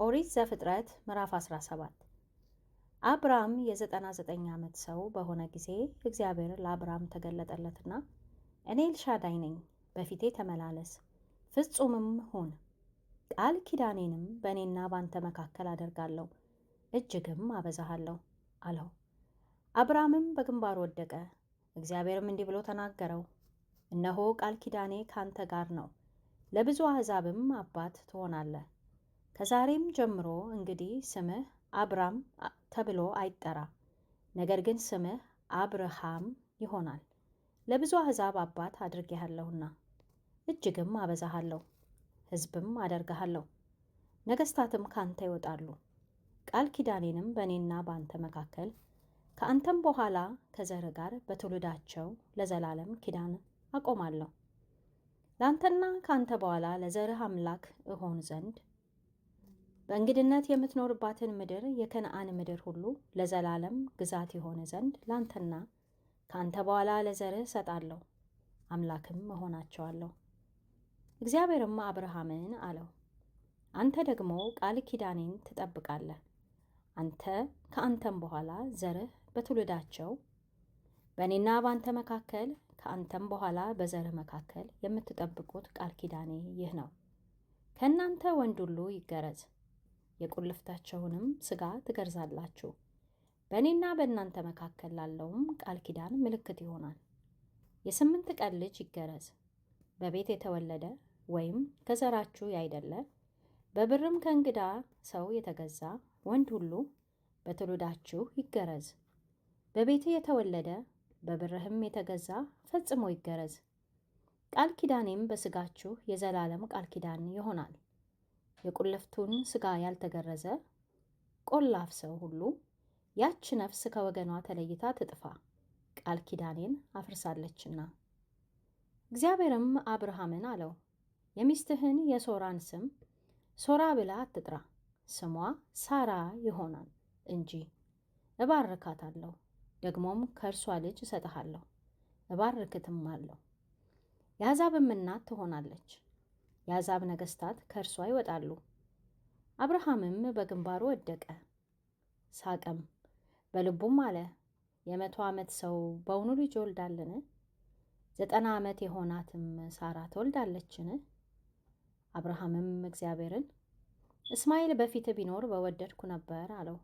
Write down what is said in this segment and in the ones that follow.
ኦሪት ዘፍጥረት ምዕራፍ 17 አብራም የ99 ዓመት ሰው በሆነ ጊዜ እግዚአብሔር ለአብራም ተገለጠለትና እኔ ኤልሻዳይ ነኝ፣ በፊቴ ተመላለስ፣ ፍጹምም ሁን፣ ቃል ኪዳኔንም በእኔና ባንተ መካከል አደርጋለሁ፣ እጅግም አበዛሃለሁ አለው። አብራምም በግንባሩ ወደቀ። እግዚአብሔርም እንዲህ ብሎ ተናገረው፣ እነሆ ቃል ኪዳኔ ካንተ ጋር ነው፣ ለብዙ አሕዛብም አባት ትሆናለህ። ከዛሬም ጀምሮ እንግዲህ ስምህ አብራም ተብሎ አይጠራ፣ ነገር ግን ስምህ አብርሃም ይሆናል። ለብዙ አሕዛብ አባት አድርጌሃለሁና እጅግም አበዛሃለሁ፣ ሕዝብም አደርግሃለሁ። ነገሥታትም ካንተ ይወጣሉ። ቃል ኪዳኔንም በእኔና በአንተ መካከል ከአንተም በኋላ ከዘርህ ጋር በትውልዳቸው ለዘላለም ኪዳን አቆማለሁ። ለአንተና ከአንተ በኋላ ለዘርህ አምላክ እሆን ዘንድ በእንግድነት የምትኖርባትን ምድር የከነዓን ምድር ሁሉ ለዘላለም ግዛት የሆነ ዘንድ ላንተና ከአንተ በኋላ ለዘርህ እሰጣለሁ፣ አምላክም እሆናቸዋለሁ። እግዚአብሔርም አብርሃምን አለው፣ አንተ ደግሞ ቃል ኪዳኔን ትጠብቃለህ። አንተ ከአንተም በኋላ ዘርህ በትውልዳቸው በእኔና በአንተ መካከል ከአንተም በኋላ በዘርህ መካከል የምትጠብቁት ቃል ኪዳኔ ይህ ነው። ከእናንተ ወንድ ሁሉ ይገረዝ፣ የቁልፍታቸውንም ሥጋ ትገርዛላችሁ። በእኔና በእናንተ መካከል ላለውም ቃል ኪዳን ምልክት ይሆናል። የ8 ቀን ልጅ ይገረዝ፣ በቤት የተወለደ ወይም ከዘራችሁ ያይደለ በብርም ከእንግዳ ሰው የተገዛ ወንድ ሁሉ በትውልዳችሁ ይገረዝ። በቤት የተወለደ በብርህም የተገዛ ፈጽሞ ይገረዝ። ቃል ኪዳኔም በሥጋችሁ የዘላለም ቃል ኪዳን ይሆናል። የቁልፍቱን ሥጋ ያልተገረዘ ቆላፍ ሰው ሁሉ ያች ነፍስ ከወገኗ ተለይታ ትጥፋ፣ ቃል ኪዳኔን አፍርሳለችና። እግዚአብሔርም አብርሃምን አለው፣ የሚስትህን የሶራን ስም ሶራ ብለህ አትጥራ፣ ስሟ ሳራ ይሆናል እንጂ። እባርካታለሁ፣ ደግሞም ከእርሷ ልጅ እሰጥሃለሁ፣ እባርክትም አለሁ። የአሕዛብም እናት ትሆናለች፣ የአሕዛብ ነገሥታት ከእርሷ ይወጣሉ። አብርሃምም በግንባሩ ወደቀ፣ ሳቀም፣ በልቡም አለ፣ የ100 ዓመት ሰው በውኑ ልጅ ይወልዳልን? 90 ዓመት የሆናትም ሳራ ትወልዳለችን? አብርሃምም እግዚአብሔርን እስማኤል በፊት ቢኖር በወደድኩ ነበር አለው።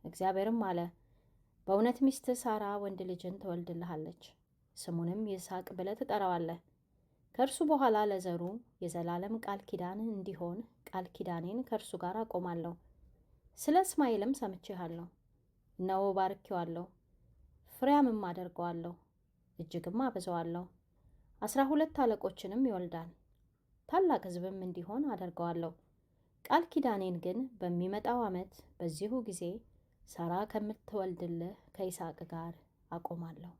እግዚአብሔርም አለ፣ በእውነት ሚስትህ ሳራ ወንድ ልጅን ትወልድልሃለች፣ ስሙንም ይስሐቅ ብለህ ትጠራዋለህ። ከእርሱ በኋላ ለዘሩ የዘላለም ቃል ኪዳን እንዲሆን ቃል ኪዳኔን ከእርሱ ጋር አቆማለሁ። ስለ እስማኤልም ሰምቼሃለሁ፣ እነሆ ባርኬዋለሁ፣ ፍሬያምም አደርገዋለሁ፣ እጅግም አበዛዋለሁ። 12 አለቆችንም ይወልዳል፣ ታላቅ ሕዝብም እንዲሆን አደርገዋለሁ። ቃል ኪዳኔን ግን በሚመጣው ዓመት በዚሁ ጊዜ ሳራ ከምትወልድልህ ከይስሐቅ ጋር አቆማለሁ።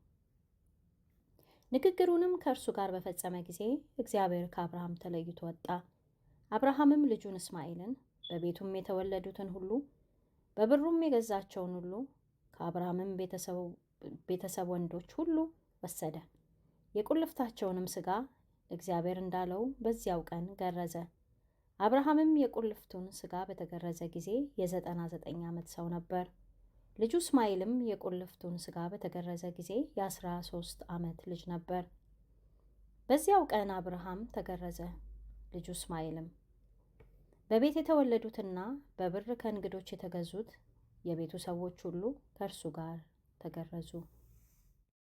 ንግግሩንም ከእርሱ ጋር በፈጸመ ጊዜ እግዚአብሔር ከአብርሃም ተለይቶ ወጣ። አብርሃምም ልጁን እስማኤልን በቤቱም የተወለዱትን ሁሉ በብሩም የገዛቸውን ሁሉ ከአብርሃምም ቤተሰብ ወንዶች ሁሉ ወሰደ። የቁልፍታቸውንም ሥጋ እግዚአብሔር እንዳለው በዚያው ቀን ገረዘ። አብርሃምም የቁልፍቱን ሥጋ በተገረዘ ጊዜ የ99 ዓመት ሰው ነበር። ልጁ እስማኤልም የቁልፍቱን ሥጋ በተገረዘ ጊዜ የ13 ዓመት ልጅ ነበር። በዚያው ቀን አብርሃም ተገረዘ፣ ልጁ እስማኤልም። በቤት የተወለዱትና በብር ከእንግዶች የተገዙት የቤቱ ሰዎች ሁሉ ከእርሱ ጋር ተገረዙ።